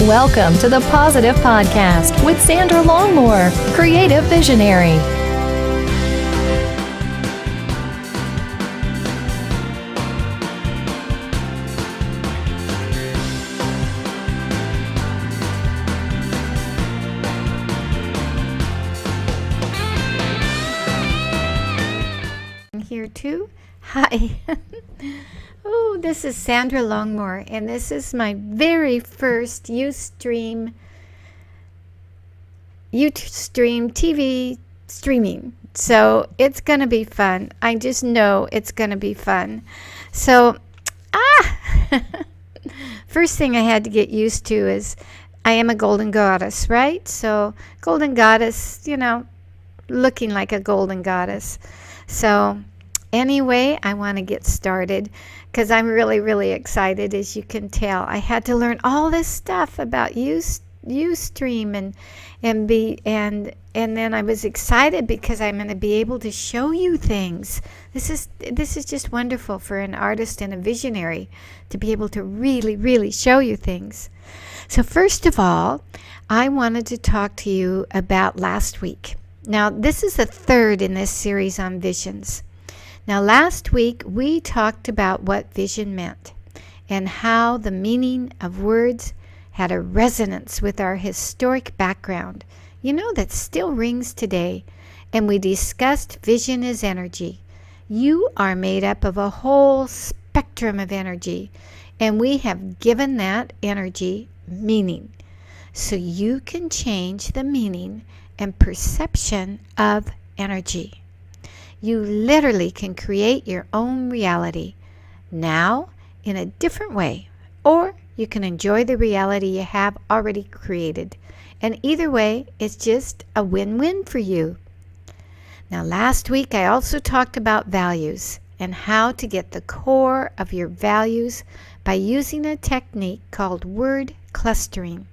Welcome to the Positive Podcast with Sandra Longmore, Creative Visionary. Here too. Hi. Oh, this is Sandra Longmore, and this is my very first Ustream TV streaming. So it's going to be fun. I just know it's going to be fun. So, first thing I had to get used to is I am a golden goddess, right? So, golden goddess, looking like a golden goddess. So, anyway, I want to get started because I'm really, really excited, as you can tell. I had to learn all this stuff about Ustream and then I was excited because I'm going to be able to show you things. This is just wonderful for an artist and a visionary to be able to really, really show you things. So first of all, I wanted to talk to you about last week. Now, this is the third in this series on visions. Now, last week, we talked about what vision meant and how the meaning of words had a resonance with our historic background, that still rings today. And we discussed vision as energy. You are made up of a whole spectrum of energy, and we have given that energy meaning. So you can change the meaning and perception of energy. You literally can create your own reality now in a different way, or you can enjoy the reality you have already created. And either way, it's just a win-win for you. Now, last week I also talked about values and how to get the core of your values by using a technique called word clustering.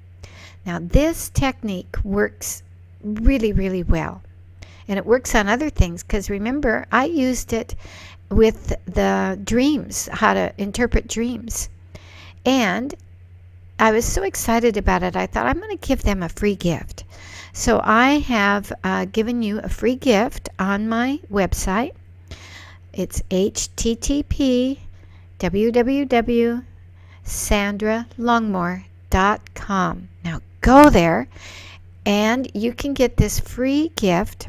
Now, this technique works really, really well. And it works on other things because remember, I used it with the dreams, how to interpret dreams. And I was so excited about it, I thought I'm going to give them a free gift. So I have given you a free gift on my website. It's http://www.sandralongmore.com. Now go there and you can get this free gift,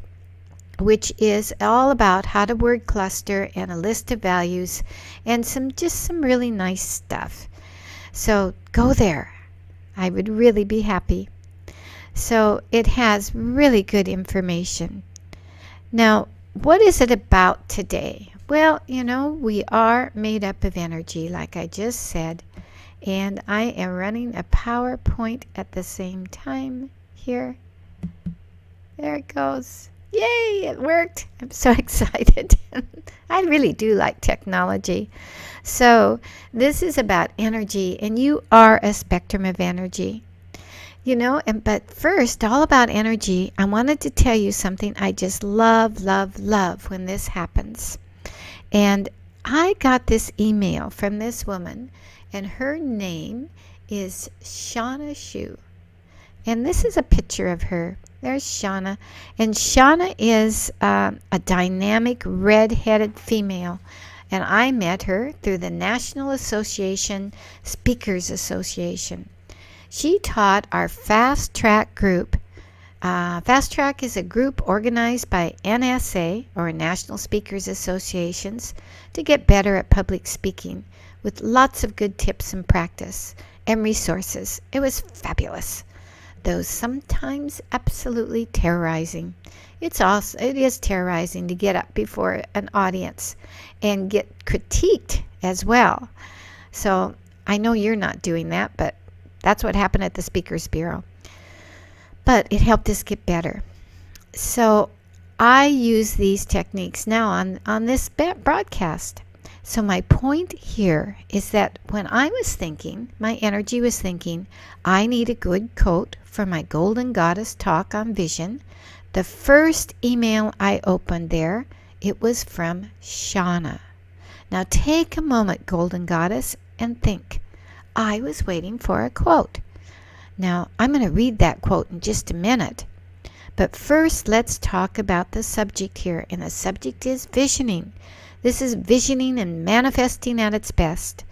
which is all about how to word cluster and a list of values and some really nice stuff. So go there. I would really be happy. So it has really good information. Now, what is it about today? Well, we are made up of energy, like I just said, and I am running a PowerPoint at the same time here. There it goes. Yay, it worked. I'm so excited. I really do like technology. So this is about energy, and you are a spectrum of energy. But first, all about energy, I wanted to tell you something I just love, love, love when this happens. And I got this email from this woman, and her name is Shauna Shu. And this is a picture of her. There's Shauna. And Shauna is a dynamic red-headed female. And I met her through the National Association Speakers Association. She taught our Fast Track group. Fast Track is a group organized by NSA, or National Speakers Associations, to get better at public speaking with lots of good tips and practice and resources. It was fabulous. Though sometimes absolutely terrorizing. It is terrorizing to get up before an audience and get critiqued as well. So I know you're not doing that, but that's what happened at the Speakers Bureau. But it helped us get better. So I use these techniques now on this broadcast. So my point here is that when I was thinking, my energy was thinking, I need a good quote for my Golden Goddess talk on vision. The first email I opened there, it was from Shauna. Now take a moment, Golden Goddess, and think. I was waiting for a quote. Now, I'm going to read that quote in just a minute. But first, let's talk about the subject here. And the subject is visioning. This is visioning and manifesting at its best.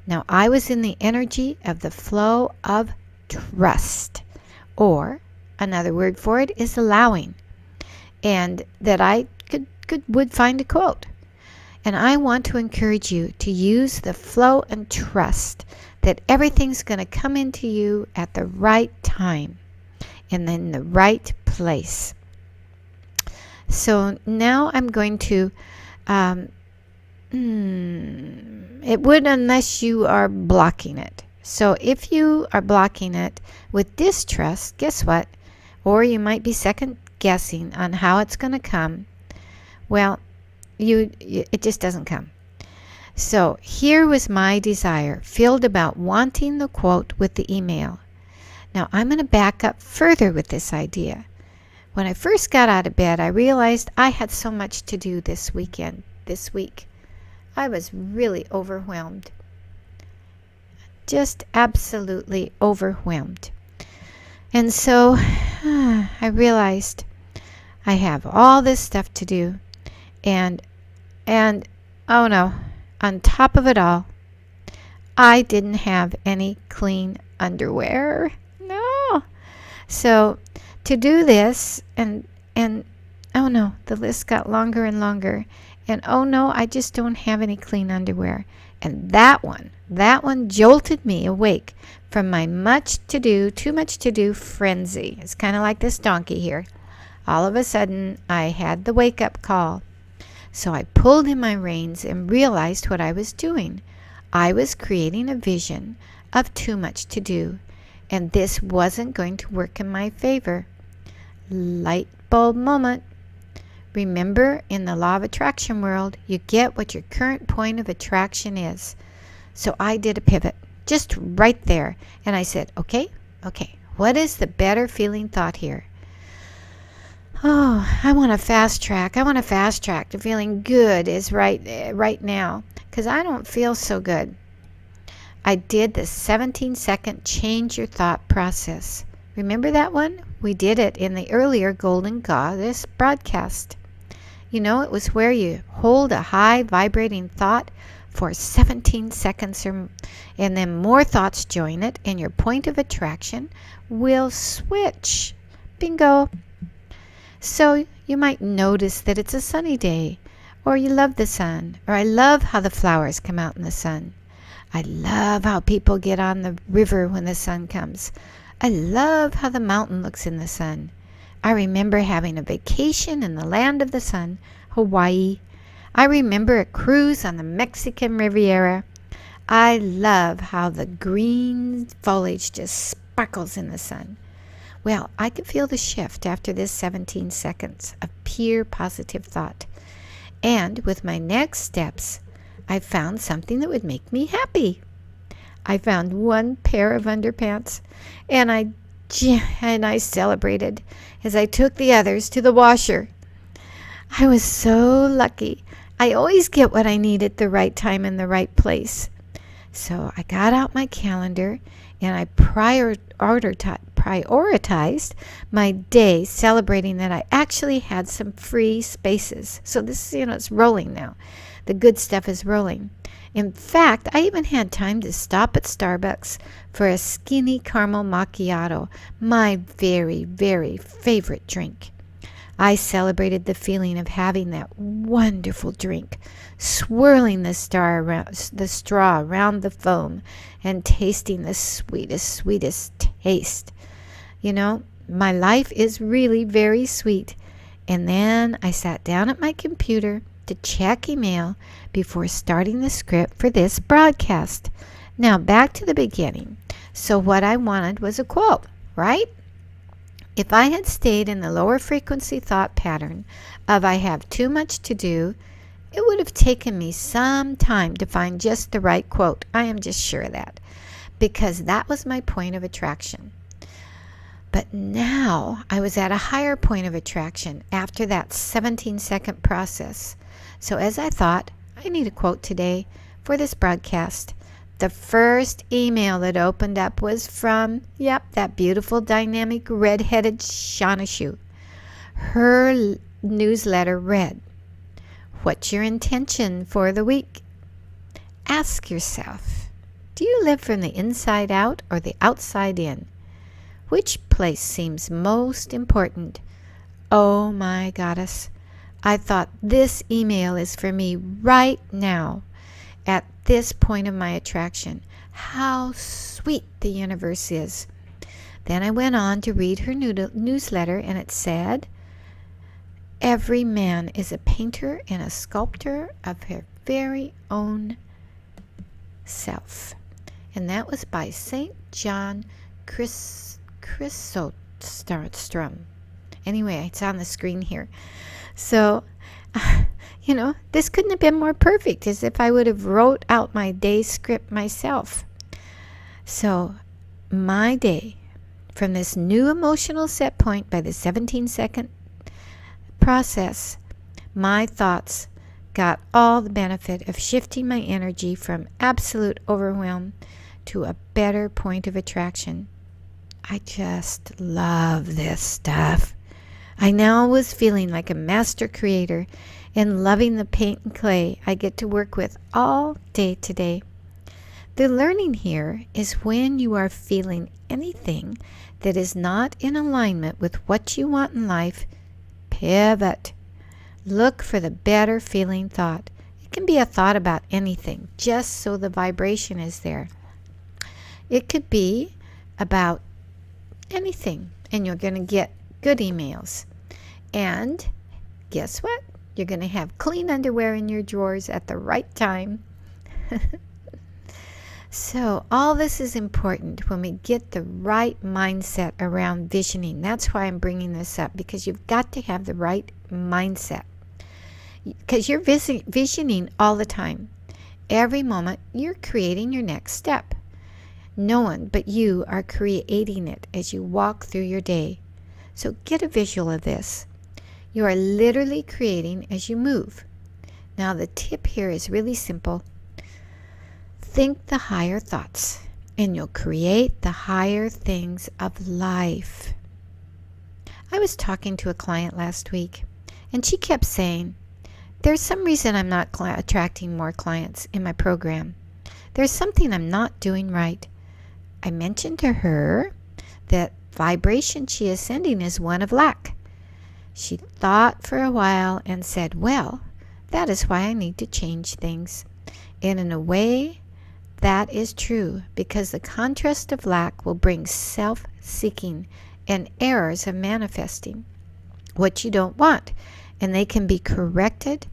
Now, I was in the energy of the flow of trust. Or, another word for it is allowing. And that I would find a quote. And I want to encourage you to use the flow and trust that everything's going to come into you at the right time and in the right place. So now I'm going to, it would unless you are blocking it. So if you are blocking it with distrust, guess what? Or you might be second guessing on how it's going to come. Well, it just doesn't come. So here was my desire, filled about wanting the quote with the email. Now I'm going to back up further with this idea. When I first got out of bed, I realized I had so much to do this week. I was really overwhelmed. Just absolutely overwhelmed. And so I realized I have all this stuff to do. And oh no, on top of it all, I didn't have any clean underwear. No. So to do this, and oh no, the list got longer and longer. And oh no, I just don't have any clean underwear. And that one jolted me awake from my too much to do frenzy. It's kind of like this donkey here. All of a sudden, I had the wake-up call. So I pulled in my reins and realized what I was doing. I was creating a vision of too much to do, and this wasn't going to work in my favor. Light bulb moment. Remember, in the law of attraction world, you get what your current point of attraction is. So I did a pivot, just right there, and I said, okay, what is the better feeling thought here? Oh, I want to fast track to feeling good is right now, because I don't feel so good. I did the 17-second change your thought process. Remember that one? We did it in the earlier Golden Goddess broadcast. You know, it was where you hold a high vibrating thought for 17 seconds and then more thoughts join it and your point of attraction will switch. Bingo. So you might notice that it's a sunny day, or you love the sun, or I love how the flowers come out in the sun. I love how people get on the river when the sun comes. I love how the mountain looks in the sun. I remember having a vacation in the land of the sun, Hawaii. I remember a cruise on the Mexican Riviera. I love how the green foliage just sparkles in the sun. Well, I could feel the shift after this 17 seconds of pure positive thought. And with my next steps, I found something that would make me happy. I found one pair of underpants, and I celebrated as I took the others to the washer. I was so lucky. I always get what I need at the right time in the right place. So I got out my calendar and I prioritized my day, celebrating that I actually had some free spaces. So this, it's rolling now. The good stuff is rolling. In fact, I even had time to stop at Starbucks for a skinny caramel macchiato, my very, very favorite drink. I celebrated the feeling of having that wonderful drink, swirling the straw around the foam and tasting the sweetest taste. My life is really very sweet. And then I sat down at my computer to check email before starting the script for this broadcast. Now back to the beginning. So what I wanted was a quote, right? If I had stayed in the lower frequency thought pattern of I have too much to do, it would have taken me some time to find just the right quote. I am just sure of that, because that was my point of attraction. But now I was at a higher point of attraction after that 17-second process. So as I thought, I need a quote today for this broadcast. the first email that opened up was from, that beautiful, dynamic, red-headed Shauna Shu. Her newsletter read, "What's your intention for the week? Ask yourself, do you live from the inside out or the outside in? Which place seems most important?" Oh my goddess, I thought this email is for me right now, at this point of my attraction. How sweet the universe is. Then I went on to read her newsletter, and it said, "Every man is a painter and a sculptor of her very own self." And that was by St. John Chrysostom. Anyway, it's on the screen here. So, this couldn't have been more perfect, as if I would have wrote out my day script myself. So, my day, from this new emotional set point by the 17-second process, my thoughts got all the benefit of shifting my energy from absolute overwhelm to a better point of attraction. I just love this stuff. I now was feeling like a master creator and loving the paint and clay I get to work with all day today. The learning here is when you are feeling anything that is not in alignment with what you want in life, pivot. Look for the better feeling thought. It can be a thought about anything, just so the vibration is there. It could be about anything, and you're going to get good emails. And guess what? You're going to have clean underwear in your drawers at the right time. So all this is important when we get the right mindset around visioning. That's why I'm bringing this up, because you've got to have the right mindset. Because you're visioning all the time. Every moment, you're creating your next step. No one but you are creating it as you walk through your day. So get a visual of this. You are literally creating as you move. Now the tip here is really simple. Think the higher thoughts, and you'll create the higher things of life. I was talking to a client last week, and she kept saying, "There's some reason I'm not attracting more clients in my program. There's something I'm not doing right." I mentioned to her that vibration she is sending is one of lack. She thought for a while and said, "Well, that is why I need to change things." And in a way, that is true, because the contrast of lack will bring self-seeking and errors of manifesting what you don't want, and they can be corrected,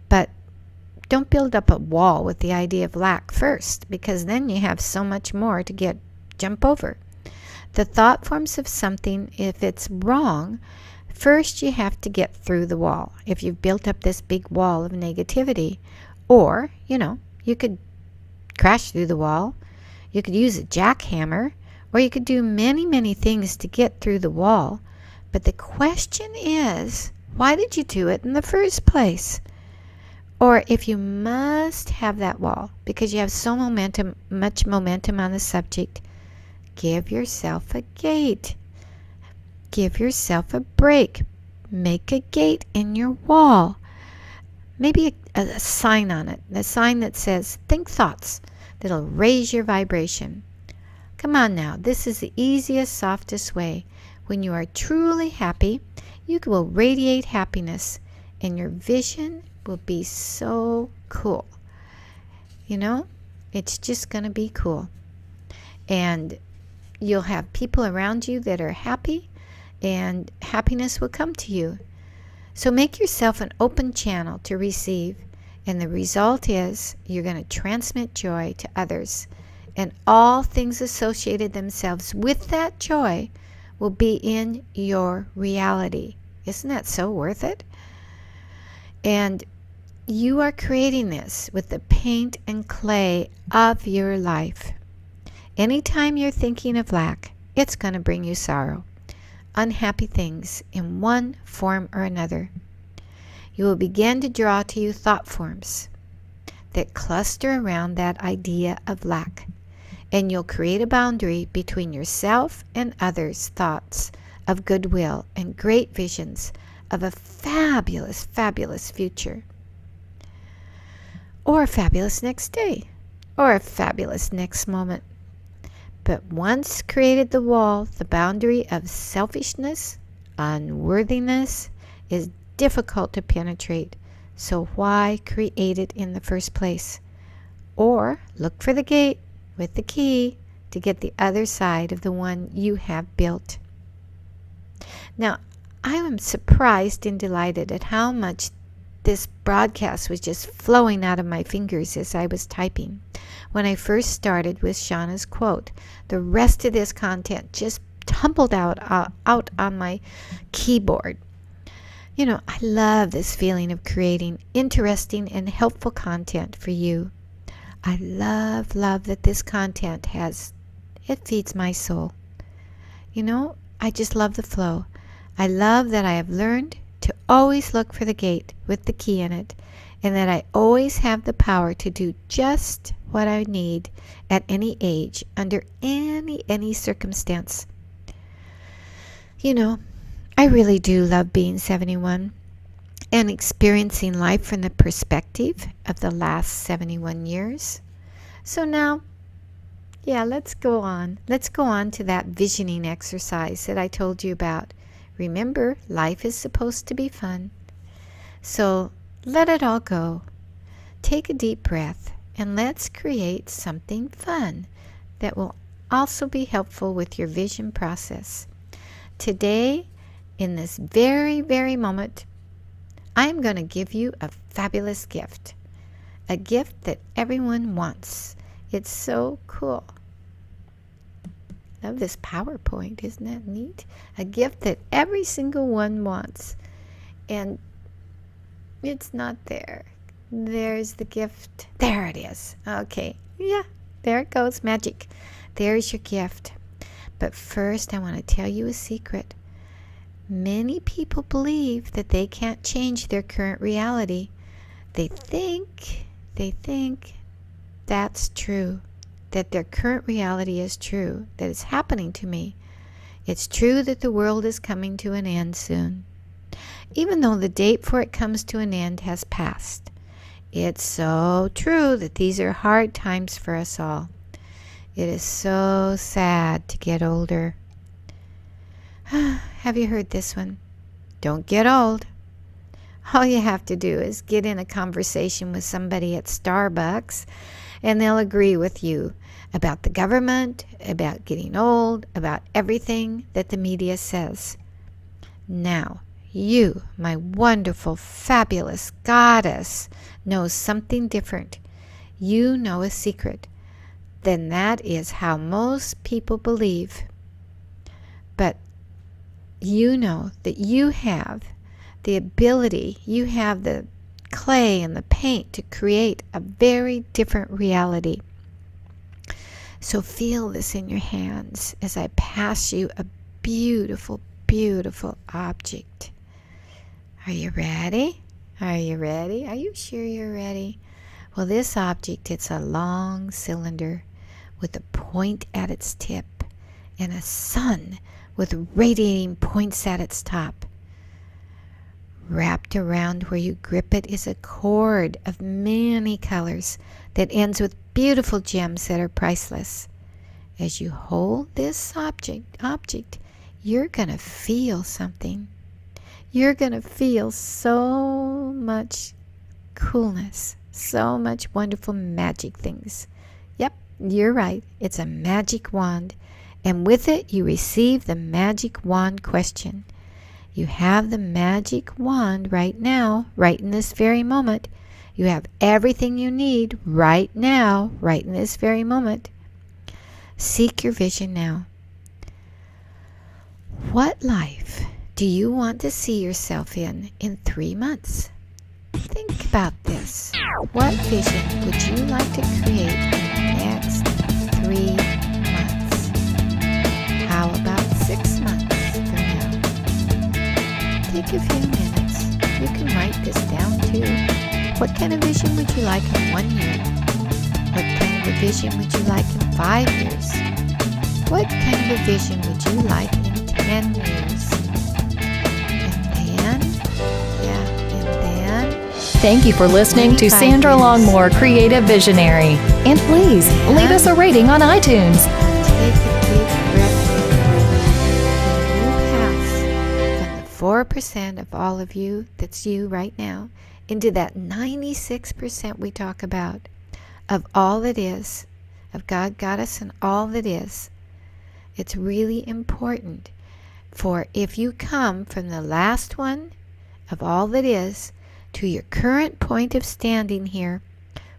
but don't build up a wall with the idea of lack first, because then you have so much more to jump over. The thought forms of something, if it's wrong, first you have to get through the wall. If you've built up this big wall of negativity, or, you could crash through the wall, you could use a jackhammer, or you could do many, many things to get through the wall. But the question is, why did you do it in the first place? Or if you must have that wall because you have much momentum on the subject, give yourself a gate. Give yourself a break. Make a gate in your wall. Maybe a sign on it, a sign that says, "Think thoughts that'll raise your vibration." Come on now, this is the easiest, softest way. When you are truly happy, you will radiate happiness, and your vision will be so cool. It's just going to be cool. And you'll have people around you that are happy, and happiness will come to you. So make yourself an open channel to receive, and the result is you're going to transmit joy to others, and all things associated themselves with that joy will be in your reality. Isn't that so worth it? And you are creating this with the paint and clay of your life. Anytime you're thinking of lack, it's going to bring you sorrow, unhappy things in one form or another. You will begin to draw to you thought forms that cluster around that idea of lack. And you'll create a boundary between yourself and others' thoughts of goodwill and great visions of a fabulous, fabulous future. Or a fabulous next day. Or a fabulous next moment. But once created the wall, the boundary of selfishness, unworthiness is difficult to penetrate. So why create it in the first place? Or look for the gate with the key to get the other side of the one you have built. Now, I am surprised and delighted at how much this broadcast was just flowing out of my fingers as I was typing. When I first started with Shauna's quote, the rest of this content just tumbled out on my keyboard. You know, I love this feeling of creating interesting and helpful content for you. I love that this content it feeds my soul. You know, I just love the flow. I love that I have learned to always look for the gate with the key in it, and that I always have the power to do just what I need at any age, under any circumstance. You know, I really do love being 71 and experiencing life from the perspective of the last 71 years. So now, let's go on. Let's go on to that visioning exercise that I told you about. Remember, life is supposed to be fun. So let it all go. Take a deep breath and let's create something fun that will also be helpful with your vision process. Today, in this very, very moment, I am going to give you a fabulous gift. A gift that everyone wants. It's so cool. Love this PowerPoint. Isn't that neat? A gift that every single one wants. And it's not there. There's the gift. There it is. Okay. Yeah, there it goes. Magic. There's your gift. But first, I want to tell you a secret. Many people believe that they can't change their current reality. They think that's true, that their current reality is true, that it's happening to me. It's true that the world is coming to an end soon, even though the date for it comes to an end has passed. It's so true that these are hard times for us all. It is so sad to get older. Have you heard this one? Don't get old. All you have to do is get in a conversation with somebody at Starbucks and they'll agree with you about the government, about getting old, about everything that the media says. Now, you, my wonderful, fabulous goddess, knows something different. You know a secret. Then that is how most people believe. But you know that you have the ability, you have the clay and the paint to create a very different reality. So feel this in your hands as I pass you a beautiful, beautiful object. Are you ready? Are you ready? Are you sure you're ready? Well, this object, it's a long cylinder with a point at its tip and a sun with radiating points at its top. Wrapped around where you grip it is a cord of many colors that ends with beautiful gems that are priceless. As you hold this object, you're going to feel something. You're going to feel so much coolness, so much wonderful magic things. Yep, you're right. It's a magic wand. And with it, you receive the magic wand question. You have the magic wand right now, right in this very moment. You have everything you need right now, right in this very moment. Seek your vision now. What life do you want to see yourself in 3 months? Think about this. What vision would you like to create in the next 3 months? How about 6 months from now? Take a few minutes. You can write this down too. What kind of vision would you like in 1 year? What kind of a vision would you like in 5 years? What kind of a vision would you like in 10 years? And then... Thank you for listening to 25 Sandra years. Longmore, Creative Visionary. And please leave us a rating on iTunes. Take a deep breath and you pass from the 4% of all of you, that's you right now, into that 96% we talk about of all that is, of God, Goddess, and all that is. It's really important for if you come from the last one of all that is to your current point of standing here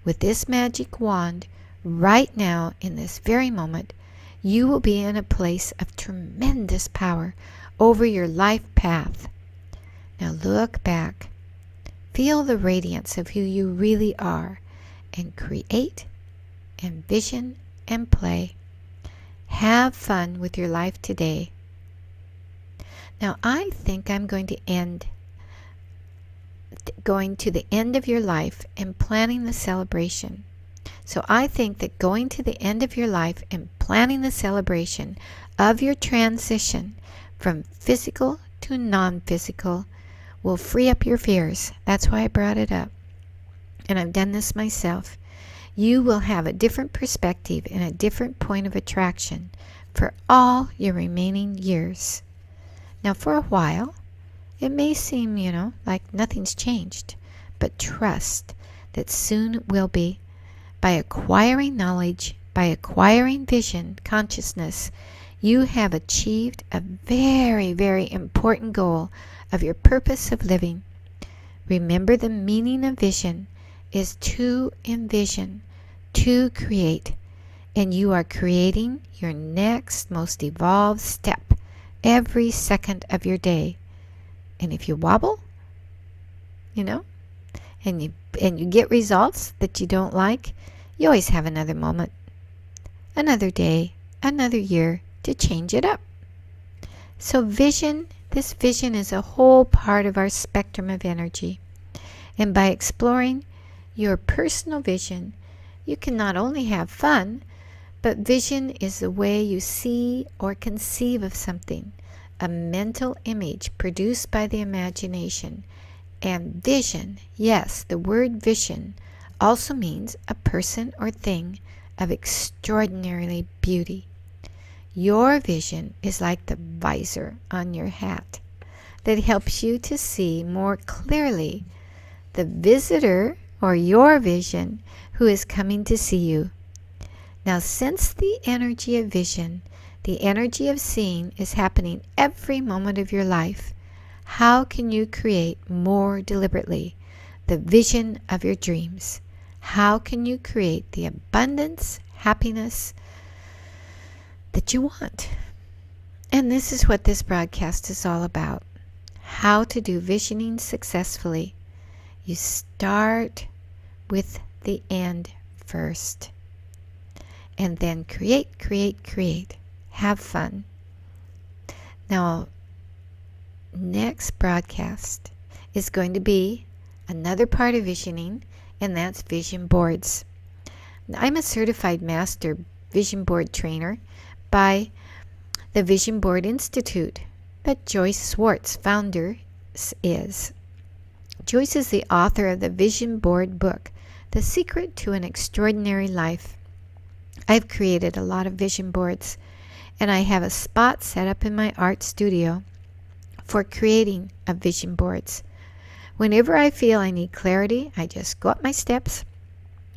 with this magic wand right now in this very moment, you will be in a place of tremendous power over your life path. Now look back. Feel the radiance of who you really are and create, envision, and play. Have fun with your life today. Now I think I'm going to the end of your life and planning the celebration. So I think that going to the end of your life and planning the celebration of your transition from physical to non-physical will free up your fears. That's why I brought it up. And I've done this myself. You will have a different perspective and a different point of attraction for all your remaining years. Now for a while, it may seem, like nothing's changed, but trust that soon it will be. By acquiring knowledge, by acquiring vision, consciousness, you have achieved a very, very important goal of your purpose of living. Remember, the meaning of vision is to envision, to create, and you are creating your next most evolved step every second of your day. And if you wobble, and you get results that you don't like, you always have another moment, another day, another year to change it up. So this vision is a whole part of our spectrum of energy. And by exploring your personal vision, you can not only have fun, but vision is the way you see or conceive of something, a mental image produced by the imagination. And vision, yes, the word vision also means a person or thing of extraordinary beauty. Your vision is like the visor on your hat that helps you to see more clearly the visitor or your vision who is coming to see you. Now, since the energy of vision, the energy of seeing, is happening every moment of your life, how can you create more deliberately the vision of your dreams? How can you create the abundance, happiness that you want? And this is what this broadcast is all about. How to do visioning successfully. You start with the end first. And then create. Have fun. Now, next broadcast is going to be another part of visioning, and that's vision boards. I'm a certified master vision board trainer by the Vision Board Institute, but Joyce Swartz, founder, is. Joyce is the author of the Vision Board book, The Secret to an Extraordinary Life. I've created a lot of vision boards, and I have a spot set up in my art studio for creating of vision boards. Whenever I feel I need clarity, I just go up my steps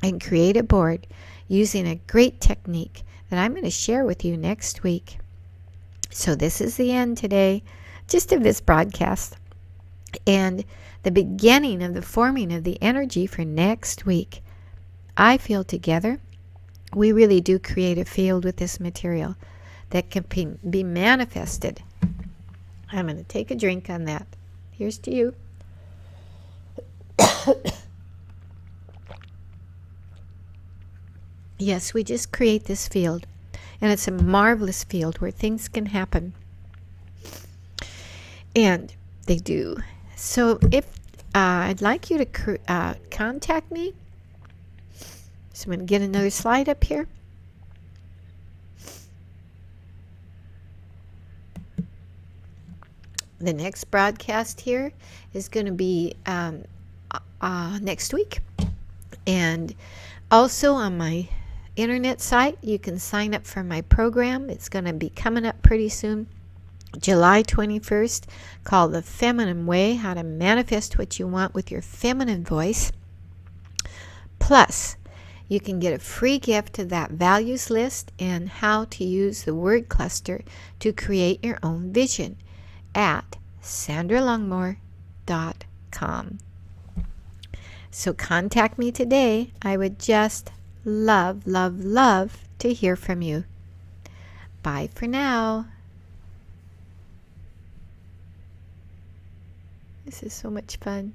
and create a board using a great technique that I'm going to share with you next week. So this is the end today, just of this broadcast, and the beginning of the forming of the energy for next week. I feel together we really do create a field with this material that can be manifested. I'm going to take a drink on that. Here's to you. Yes, we just create this field, and it's a marvelous field where things can happen. And they do. So if I'd like you to contact me. So I'm going to get another slide up here. The next broadcast here is going to be next week. And also on my internet site, you can sign up for my program. It's going to be coming up pretty soon, July 21st, called The Feminine Way, How to Manifest What You Want with Your Feminine Voice. Plus, you can get a free gift of that values list and how to use the word cluster to create your own vision at sandralongmore.com. So contact me today. I would just love, love, love to hear from you. Bye for now. This is so much fun.